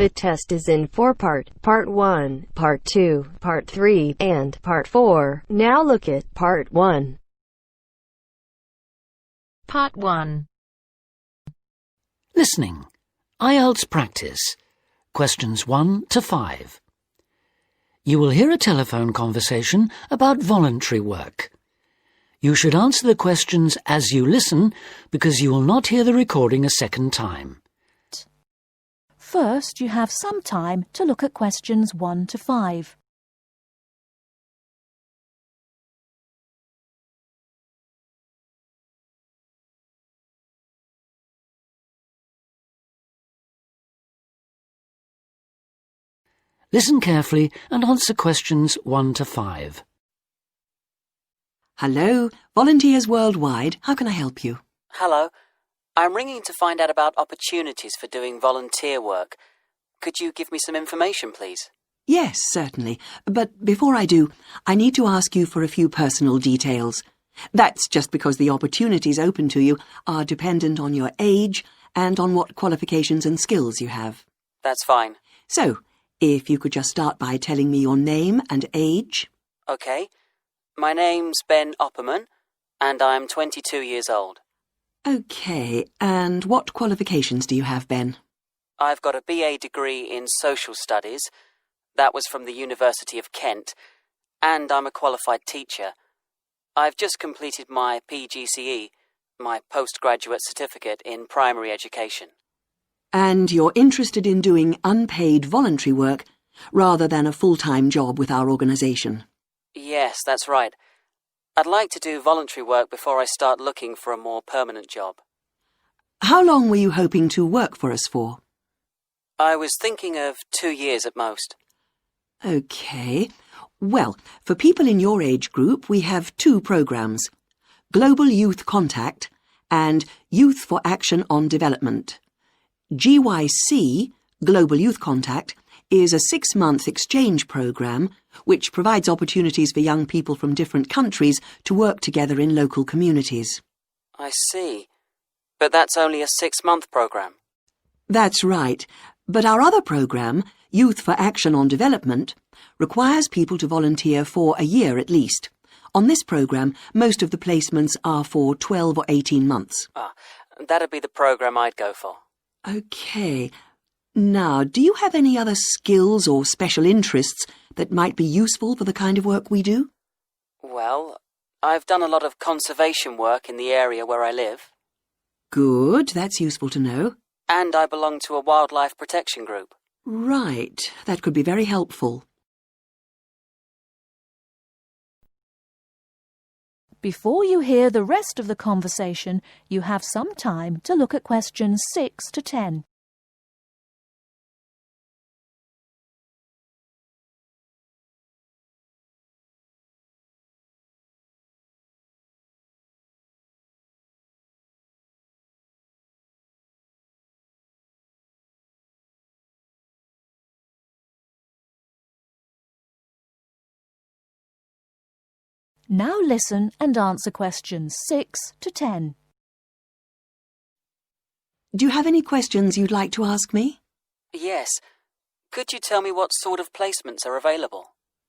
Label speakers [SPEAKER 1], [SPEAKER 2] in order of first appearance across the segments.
[SPEAKER 1] The test is in 4 parts: Part 1, Part 2, Part 3, and Part 4. Now look at Part 1.
[SPEAKER 2] Part 1.
[SPEAKER 3] Listening. Ielts practice. Questions 1 to 5. You will hear a telephone conversation about voluntary work. You should answer the questions as you listen because you will not hear the recording a second time.
[SPEAKER 4] First, you have some time to look at questions 1 to 5.
[SPEAKER 3] Listen carefully and answer questions 1 to 5.
[SPEAKER 5] Hello, Volunteers Worldwide. How can I help you?
[SPEAKER 6] Hello. I'm ringing to find out about opportunities for doing volunteer work. Could you give me some information, please?
[SPEAKER 5] Yes, certainly. But before I do, I need to ask you for a few personal details. That's just because the opportunities open to you are dependent on your age and on what qualifications and skills you have.
[SPEAKER 6] That's fine.
[SPEAKER 5] So, if you could just start by telling me your name and age.
[SPEAKER 6] Okay. My name's Ben Opperman, and I'm 22 years old.
[SPEAKER 5] Okay, and what qualifications do you have, Ben?
[SPEAKER 6] I've got a BA degree in Social Studies. That was from the University of Kent. And I'm a qualified teacher. I've just completed my PGCE, my postgraduate certificate in primary education.
[SPEAKER 5] And you're interested in doing unpaid voluntary work rather than a full-time job with our organisation?
[SPEAKER 6] Yes, that's right. I'd like to do voluntary work before I start looking for a more permanent job.
[SPEAKER 5] How long were you hoping to work for us for?
[SPEAKER 6] I was thinking of 2 years at most.
[SPEAKER 5] Okay. Well, for people in your age group, we have 2 programmes: Global Youth Contact and Youth for Action on Development. GYC, Global Youth Contact, is a 6-month exchange programme which provides opportunities for young people from different countries to work together in local communities.
[SPEAKER 6] I see. But that's only a 6-month programme.
[SPEAKER 5] That's right. But our other programme, Youth for Action on Development, requires people to volunteer for a year at least. On this programme, most of the placements are for 12 or 18 months.
[SPEAKER 6] That'd be the programme I'd go for.
[SPEAKER 5] Okay. Now, do you have any other skills or special interests that might be useful for the kind of work we do?
[SPEAKER 6] Well, I've done a lot of conservation work in the area where I live.
[SPEAKER 5] Good, that's useful to know.
[SPEAKER 6] And I belong to a wildlife protection group.
[SPEAKER 5] Right, that could be very helpful.
[SPEAKER 4] Before you hear the rest of the conversation, you have some time to look at questions 6 to 10. Now listen and answer questions 6 to 10.
[SPEAKER 5] Do you have any questions you'd like to ask me?
[SPEAKER 6] Yes. Could you tell me what sort of placements are available?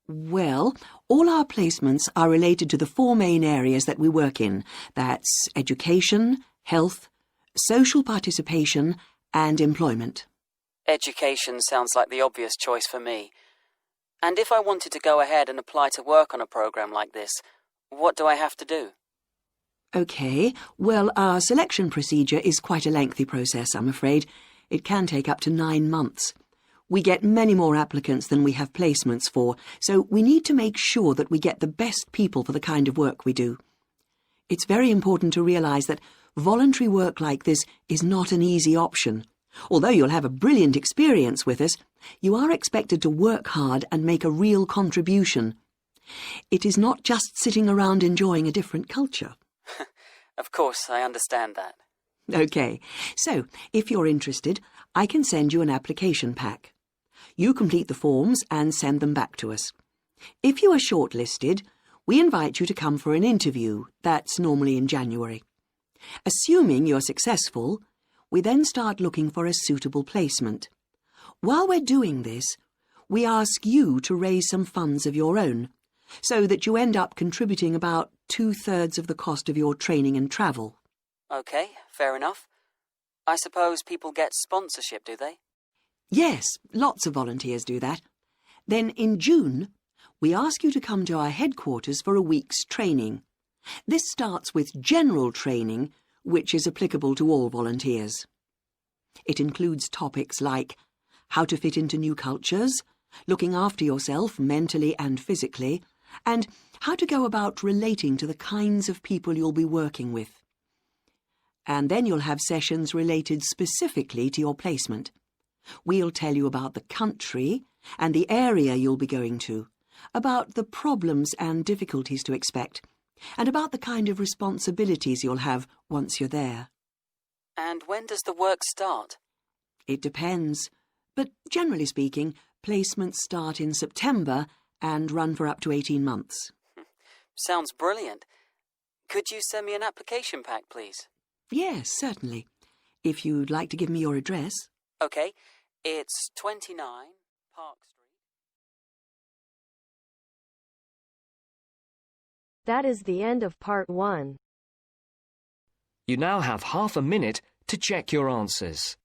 [SPEAKER 5] Well, all our placements are related to the 4 main areas that we work in. That's education, health, social participation, and employment.
[SPEAKER 6] Education sounds like the obvious choice for me. And if I wanted to go ahead and apply to work on a programme like this, what do I have to do?
[SPEAKER 5] OK, well, our selection procedure is quite a lengthy process, I'm afraid. It can take up to 9 months. We get many more applicants than we have placements for, so we need to make sure that we get the best people for the kind of work we do. It's very important to realise that voluntary work like this is not an easy option. Although you'll have a brilliant experience with us, you are expected to work hard and make a real contribution. It is not just sitting around enjoying a different culture.
[SPEAKER 6] Of course, I understand that.
[SPEAKER 5] OK, so if you're interested, I can send you an application pack. You complete the forms and send them back to us. If you are shortlisted, we invite you to come for an interview. That's normally in January. Assuming you're successful, we then start looking for a suitable placement. While we're doing this, we ask you to raise some funds of your own, so that you end up contributing about 2/3 of the cost of your training and travel.
[SPEAKER 6] OK, fair enough. I suppose people get sponsorship, do they?
[SPEAKER 5] Yes, lots of volunteers do that. Then in June, we ask you to come to our headquarters for a week's training. This starts with general training, which is applicable to all volunteers. It includes topics like how to fit into new cultures, looking after yourself mentally and physically, and how to go about relating to the kinds of people you'll be working with. And then you'll have sessions related specifically to your placement. We'll tell you about the country and the area you'll be going to, about the problems and difficulties to expect, and about the kind of responsibilities you'll have once you're there.
[SPEAKER 6] And when does the work start?
[SPEAKER 5] It depends, but generally speaking, placements start in September and run for up to 18 months.
[SPEAKER 6] Sounds brilliant. Could you send me an application pack, please?
[SPEAKER 5] Yes, certainly. If you'd like to give me your address.
[SPEAKER 6] OK, it's 29 Park Street.
[SPEAKER 1] That is the end of part 1.
[SPEAKER 2] You now have half a minute to check your answers.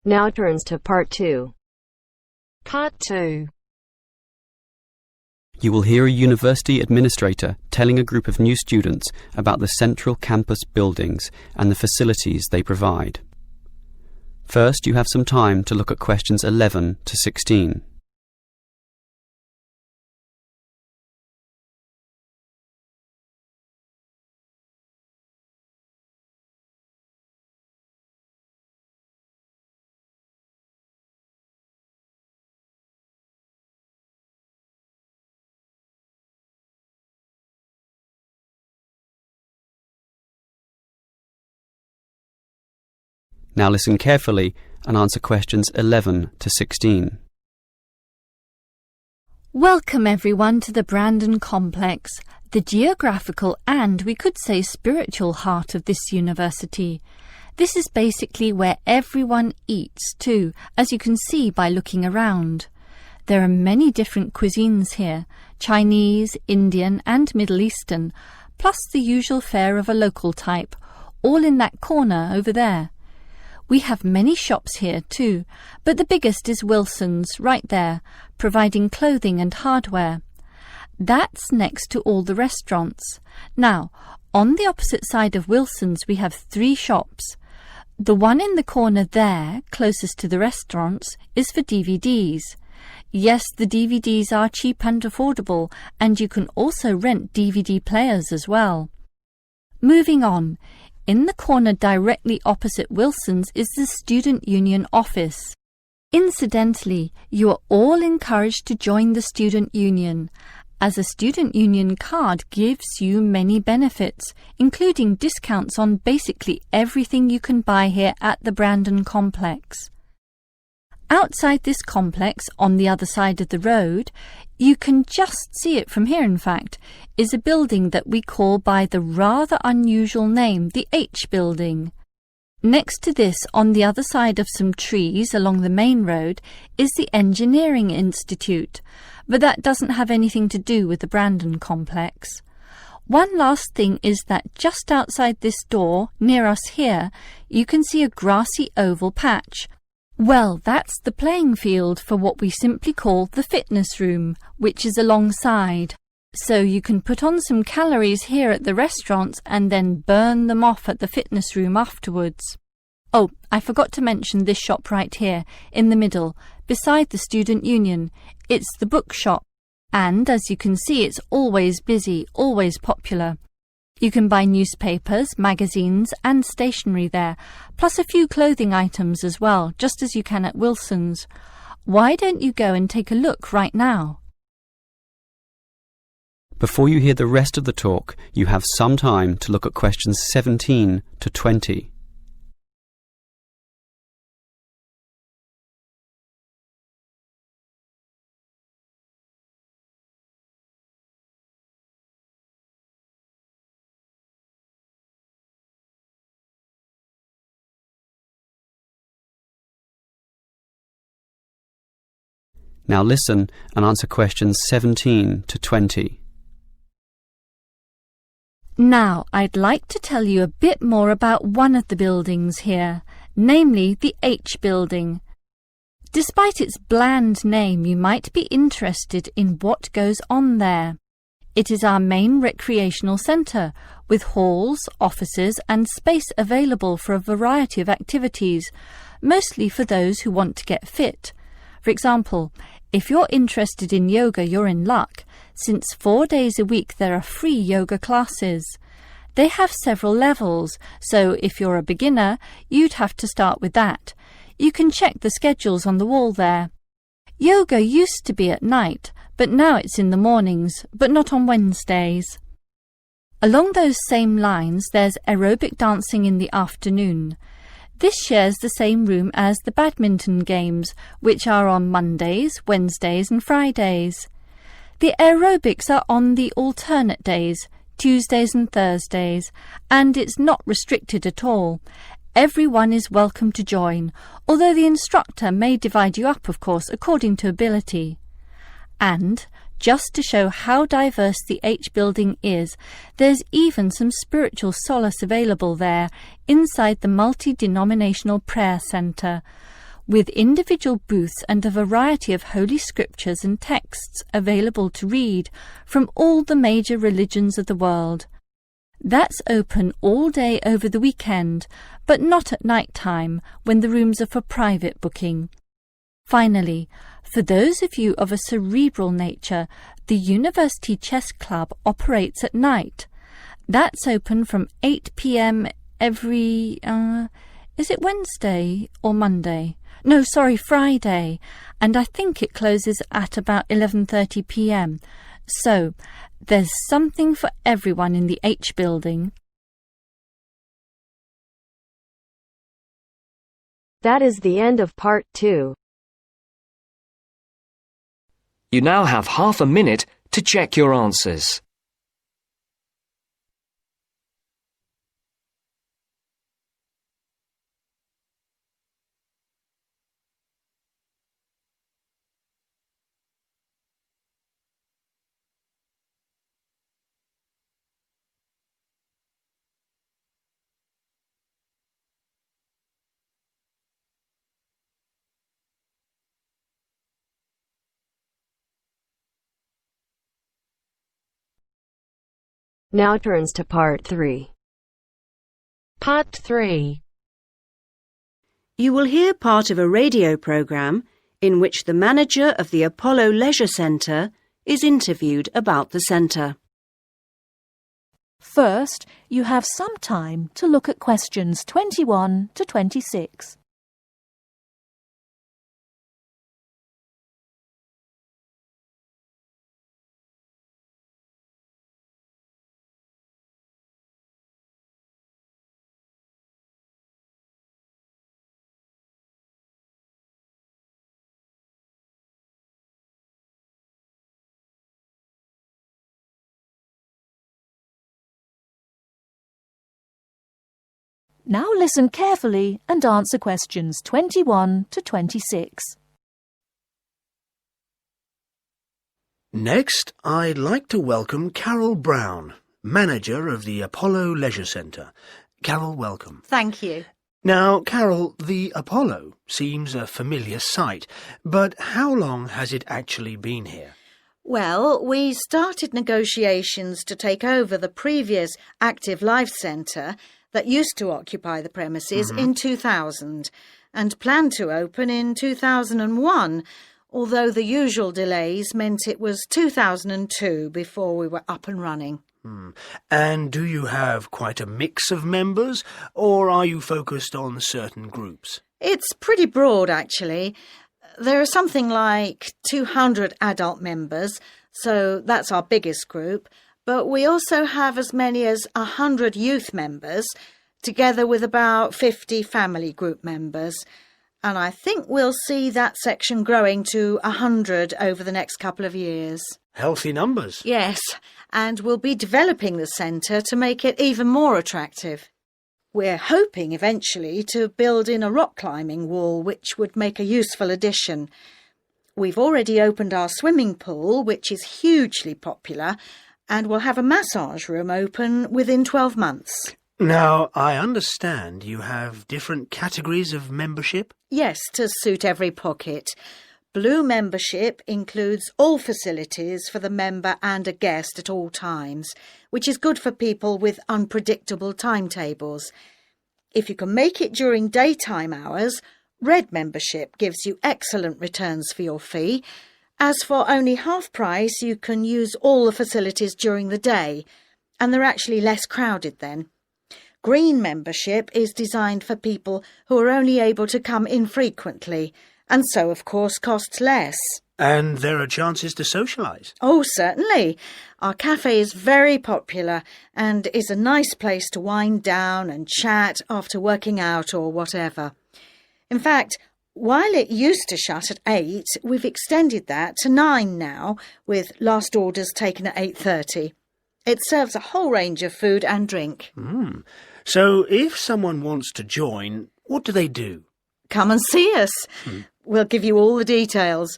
[SPEAKER 1] Now turns to part 2.
[SPEAKER 4] Part 2.
[SPEAKER 7] You will hear a university administrator telling a group of new students about the central campus buildings and the facilities they provide. First, you have some time to look at questions 11 to 16. Now listen carefully and answer questions 11 to 16.
[SPEAKER 4] Welcome everyone to the Brandon Complex, the geographical and, we could say, spiritual heart of this university. This is basically where everyone eats too, as you can see by looking around. There are many different cuisines here, Chinese, Indian and Middle Eastern, plus the usual fare of a local type, all in that corner over there. We have many shops here too, but the biggest is Wilson's, right there, providing clothing and hardware. That's next to all the restaurants. Now, on the opposite side of Wilson's we have 3 shops. The one in the corner there, closest to the restaurants, is for DVDs. Yes, the DVDs are cheap and affordable, and you can also rent DVD players as well. Moving on. In the corner directly opposite Wilson's is the Student Union office. Incidentally, you are all encouraged to join the Student Union, as a Student Union card gives you many benefits, including discounts on basically everything you can buy here at the Brandon Complex. Outside this complex, on the other side of the road, you can just see it from here in fact, is a building that we call by the rather unusual name, the H Building. Next to this, on the other side of some trees along the main road, is the Engineering Institute, but that doesn't have anything to do with the Brandon Complex. One last thing is that just outside this door, near us here, you can see a grassy oval patch. Well, that's the playing field for what we simply call the fitness room, which is alongside. So you can put on some calories here at the restaurants and then burn them off at the fitness room afterwards. Oh, I forgot to mention this shop right here, in the middle, beside the Student Union. It's the bookshop. And as you can see, it's always busy, always popular. You can buy newspapers, magazines and stationery there, plus a few clothing items as well, just as you can at Wilson's. Why don't you go and take a look right now?
[SPEAKER 7] Before you hear the rest of the talk, you have some time to look at questions 17 to 20. Now listen and answer questions 17 to 20.
[SPEAKER 4] Now, I'd like to tell you a bit more about one of the buildings here, namely the H building. Despite its bland name, you might be interested in what goes on there. It is our main recreational centre, with halls, offices and space available for a variety of activities, mostly for those who want to get fit. For example, if you're interested in yoga, you're in luck, since 4 days a week there are free yoga classes. They have several levels, so if you're a beginner, you'd have to start with that. You can check the schedules on the wall there. Yoga used to be at night, but now it's in the mornings, but not on Wednesdays. Along those same lines, there's aerobic dancing in the afternoon. This shares the same room as the badminton games, which are on Mondays, Wednesdays and Fridays. The aerobics are on the alternate days, Tuesdays and Thursdays, and it's not restricted at all. Everyone is welcome to join, although the instructor may divide you up, of course, according to ability. And, just to show how diverse the H building is, there's even some spiritual solace available there, inside the multi-denominational prayer centre, with individual booths and a variety of holy scriptures and texts available to read from all the major religions of the world. That's open all day over the weekend, but not at night time, when the rooms are for private booking. Finally, for those of you of a cerebral nature, the University Chess Club operates at night. That's open from 8 p.m. every... is it Wednesday or Monday? No, sorry, Friday. And I think it closes at about 11:30 p.m. So, there's something for everyone in the H building.
[SPEAKER 1] That is the end of part 2.
[SPEAKER 2] You now have half a minute to check your answers.
[SPEAKER 1] Now turns to part 3.
[SPEAKER 8] Part 3.
[SPEAKER 9] You will hear part of a radio programme in which the manager of the Apollo Leisure Centre is interviewed about the centre.
[SPEAKER 8] First, you have some time to look at questions 21 to 26. Now listen carefully and answer questions 21 to 26.
[SPEAKER 10] Next, I'd like to welcome Carol Brown, manager of the Apollo Leisure Centre. Carol, welcome.
[SPEAKER 11] Thank you.
[SPEAKER 10] Now, Carol, the Apollo seems a familiar sight, but how long has it actually been here?
[SPEAKER 11] Well, we started negotiations to take over the previous Active Life Centre that used to occupy the premises in 2000 and planned to open in 2001, although the usual delays meant it was 2002 before we were up and running.
[SPEAKER 10] And do you have quite a mix of members, or are you focused on certain groups?
[SPEAKER 11] It's pretty broad, actually. There are something like 200 adult members, so that's our biggest group, but we also have as many as 100 youth members, together with about 50 family group members. And I think we'll see that section growing to 100 over the next couple of years.
[SPEAKER 10] Healthy numbers.
[SPEAKER 11] Yes, and we'll be developing the centre to make it even more attractive. We're hoping eventually to build in a rock climbing wall, which would make a useful addition. We've already opened our swimming pool, which is hugely popular, and we'll have a massage room open within 12 months.
[SPEAKER 10] Now, I understand you have different categories of membership?
[SPEAKER 11] Yes, to suit every pocket. Blue membership includes all facilities for the member and a guest at all times, which is good for people with unpredictable timetables. If you can make it during daytime hours, red membership gives you excellent returns for your fee. As for only half price, you can use all the facilities during the day, and they're actually less crowded then. Green membership is designed for people who are only able to come infrequently, and so, of course, costs less.
[SPEAKER 10] And there are chances to socialise?
[SPEAKER 11] Oh, certainly. Our cafe is very popular and is a nice place to wind down and chat after working out or whatever. In fact, while it used to shut at 8, we've extended that to 9 now, with last orders taken at 8:30. It serves a whole range of food and drink.
[SPEAKER 10] So if someone wants to join, what do they do?
[SPEAKER 11] Come and see us. We'll give you all the details.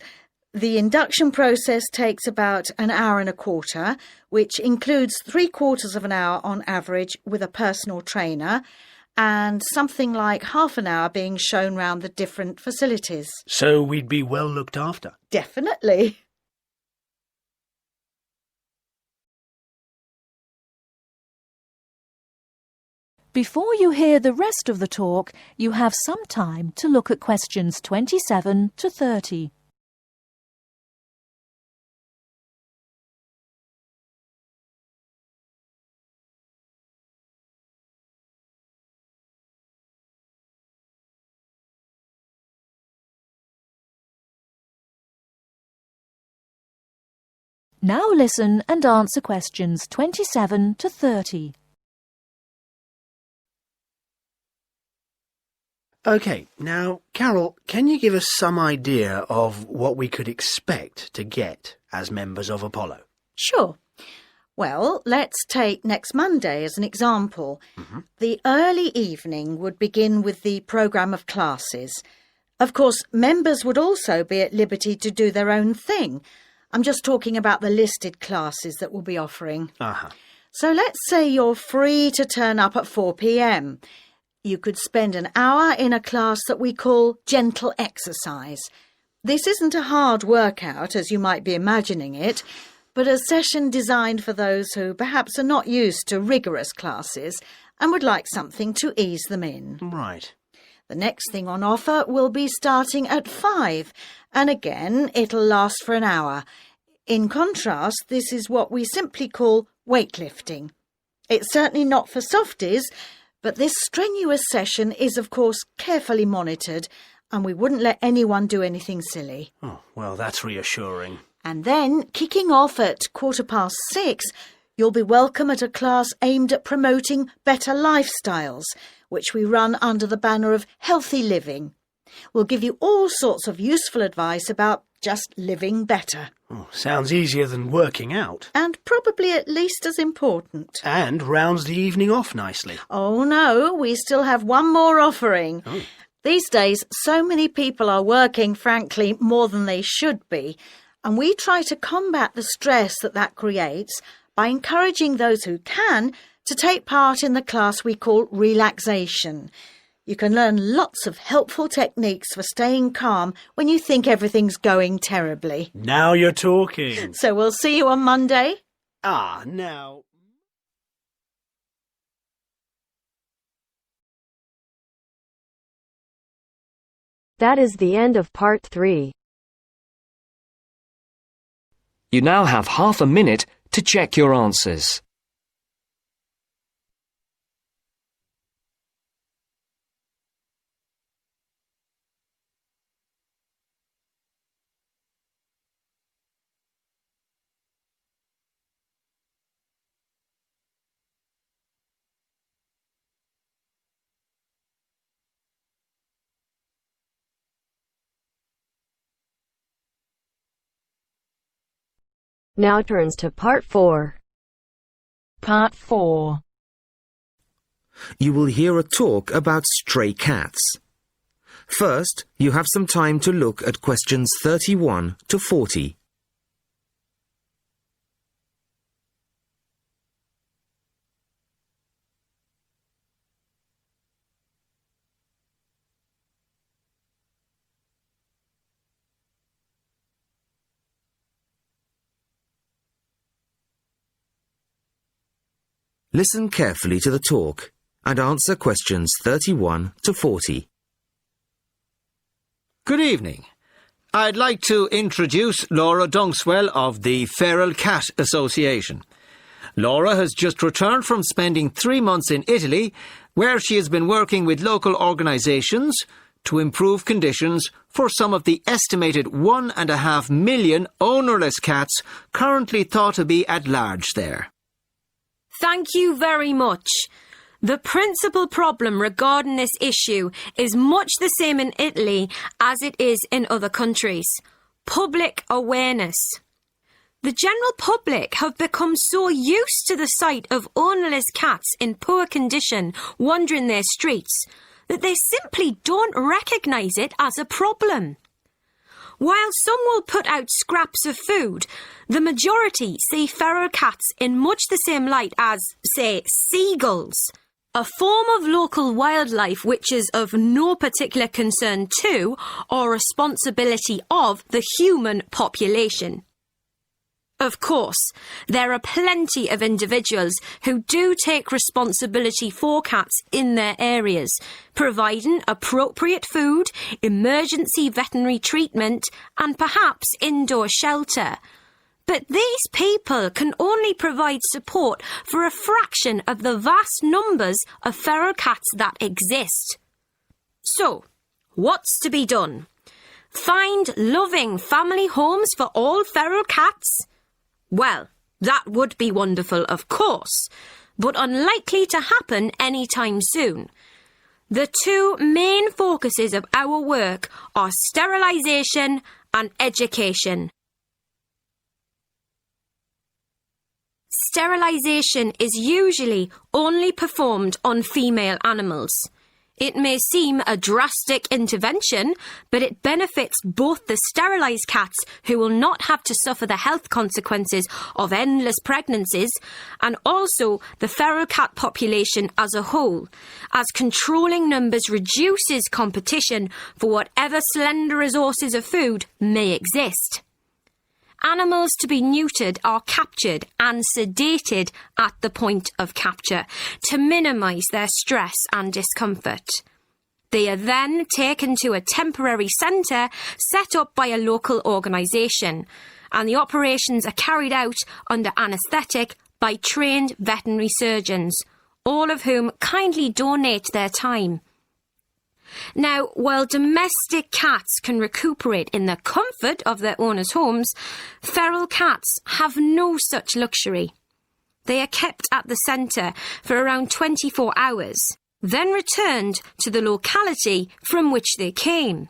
[SPEAKER 11] The induction process takes about an hour and a quarter, which includes 3/4 of an hour on average with a personal trainer, and something like half an hour being shown round the different facilities.
[SPEAKER 10] So we'd be well looked after?
[SPEAKER 11] Definitely.
[SPEAKER 8] Before you hear the rest of the talk, you have some time to look at questions 27 to 30. Now listen and answer questions 27 to 30.
[SPEAKER 10] OK, now, Carol, can you give us some idea of what we could expect to get as members of Apollo?
[SPEAKER 11] Sure. Well, let's take next Monday as an example. The early evening would begin with the programme of classes. Of course, members would also be at liberty to do their own thing. I'm just talking about the listed classes that we'll be offering. So let's say you're free to turn up at 4 p.m. You could spend an hour in a class that we call gentle exercise. This isn't a hard workout, as you might be imagining it, but a session designed for those who perhaps are not used to rigorous classes and would like something to ease them in.
[SPEAKER 10] Right.
[SPEAKER 11] The next thing on offer will be starting at 5, and again it'll last for an hour. In contrast, this is what we simply call weightlifting. It's certainly not for softies, but this strenuous session is, of course, carefully monitored, and we wouldn't let anyone do anything silly.
[SPEAKER 10] Oh, well, that's reassuring.
[SPEAKER 11] And then, kicking off at 6:15, you'll be welcome at a class aimed at promoting better lifestyles, which we run under the banner of healthy living. We'll give you all sorts of useful advice about just living better.
[SPEAKER 10] Oh, sounds easier than working out.
[SPEAKER 11] And probably at least as important.
[SPEAKER 10] And rounds the evening off nicely.
[SPEAKER 11] Oh no, we still have one more offering. These days, so many people are working, frankly, more than they should be. And we try to combat the stress that creates by encouraging those who can to take part in the class we call relaxation. You can learn lots of helpful techniques for staying calm when you think everything's going terribly.
[SPEAKER 10] Now you're talking.
[SPEAKER 11] So we'll see you on Monday.
[SPEAKER 10] Now...
[SPEAKER 1] That is the end of part 3.
[SPEAKER 2] You now have half a minute to check your answers.
[SPEAKER 1] Now turns to Part 4.
[SPEAKER 12] Part 4.
[SPEAKER 13] You will hear a talk about stray cats. First, you have some time to look at questions 31 to 40. Listen carefully to the talk and answer questions 31 to 40.
[SPEAKER 14] Good evening. I'd like to introduce Laura Dunkswell of the Feral Cat Association. Laura has just returned from spending 3 months in Italy, where she has been working with local organisations to improve conditions for some of the estimated 1.5 million ownerless cats currently thought to be at large there.
[SPEAKER 15] Thank you very much. The principal problem regarding this issue is much the same in Italy as it is in other countries. Public awareness. The general public have become so used to the sight of ownerless cats in poor condition wandering their streets that they simply don't recognise it as a problem. While some will put out scraps of food, the majority see feral cats in much the same light as, say, seagulls, a form of local wildlife which is of no particular concern to or responsibility of the human population. Of course, there are plenty of individuals who do take responsibility for cats in their areas, providing appropriate food, emergency veterinary treatment, and perhaps indoor shelter. But these people can only provide support for a fraction of the vast numbers of feral cats that exist. So, what's to be done? Find loving family homes for all feral cats? Well, that would be wonderful, of course, but unlikely to happen anytime soon. The two main focuses of our work are sterilisation and education. Sterilisation is usually only performed on female animals. It may seem a drastic intervention, but it benefits both the sterilised cats, who will not have to suffer the health consequences of endless pregnancies, and also the feral cat population as a whole, as controlling numbers reduces competition for whatever slender resources of food may exist. Animals to be neutered are captured and sedated at the point of capture to minimise their stress and discomfort. They are then taken to a temporary centre set up by a local organisation, and the operations are carried out under anaesthetic by trained veterinary surgeons, all of whom kindly donate their time. Now, while domestic cats can recuperate in the comfort of their owners' homes, feral cats have no such luxury. They are kept at the centre for around 24 hours, then returned to the locality from which they came.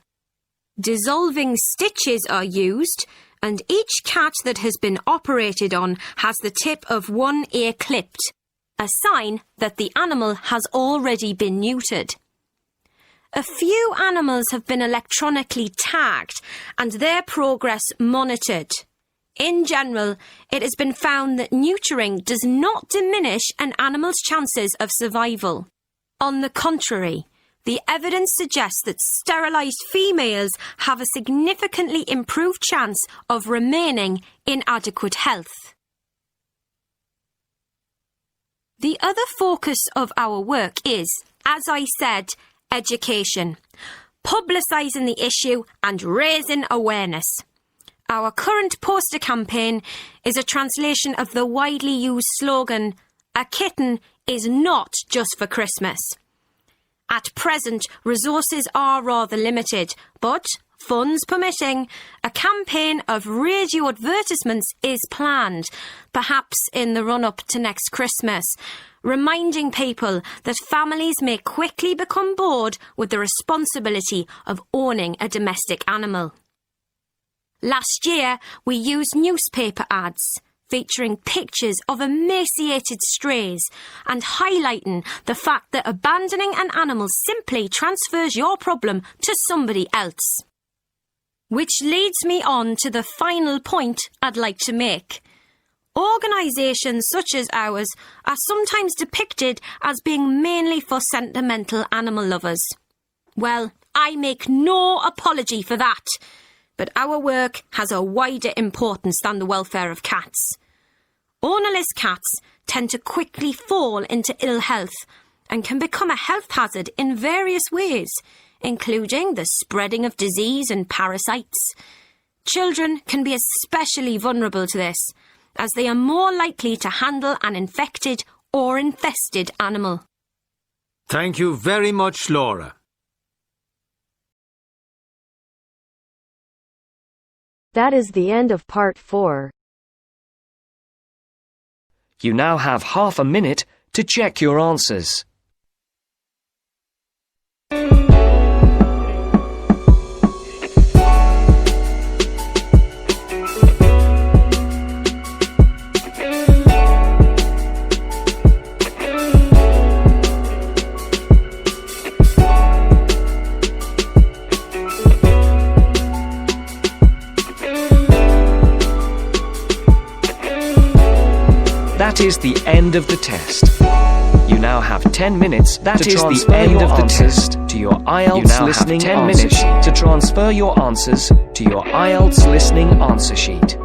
[SPEAKER 15] Dissolving stitches are used, and each cat that has been operated on has the tip of one ear clipped, a sign that the animal has already been neutered. A few animals have been electronically tagged and their progress monitored. In general, it has been found that neutering does not diminish an animal's chances of survival. On the contrary, the evidence suggests that sterilised females have a significantly improved chance of remaining in adequate health. The other focus of our work is, as I said, education, publicising the issue and raising awareness. Our current poster campaign is a translation of the widely used slogan, "A kitten is not just for Christmas." At present, resources are rather limited, but, funds permitting, a campaign of radio advertisements is planned, perhaps in the run-up to next Christmas, reminding people that families may quickly become bored with the responsibility of owning a domestic animal. Last year, we used newspaper ads featuring pictures of emaciated strays and highlighting the fact that abandoning an animal simply transfers your problem to somebody else. Which leads me on to the final point I'd like to make. Organisations such as ours are sometimes depicted as being mainly for sentimental animal lovers. Well, I make no apology for that, but our work has a wider importance than the welfare of cats. Ownerless cats tend to quickly fall into ill health and can become a health hazard in various ways, including the spreading of disease and parasites. Children can be especially vulnerable to this, as they are more likely to handle an infected or infested animal.
[SPEAKER 14] Thank you very much, Laura.
[SPEAKER 1] That is the end of part 4.
[SPEAKER 2] You now have half a minute to check your answers. That is the end of the test. You now have 10 minutes to transfer your answers to your Ielts listening answer sheet. To transfer your answers to your Ielts listening answer sheet.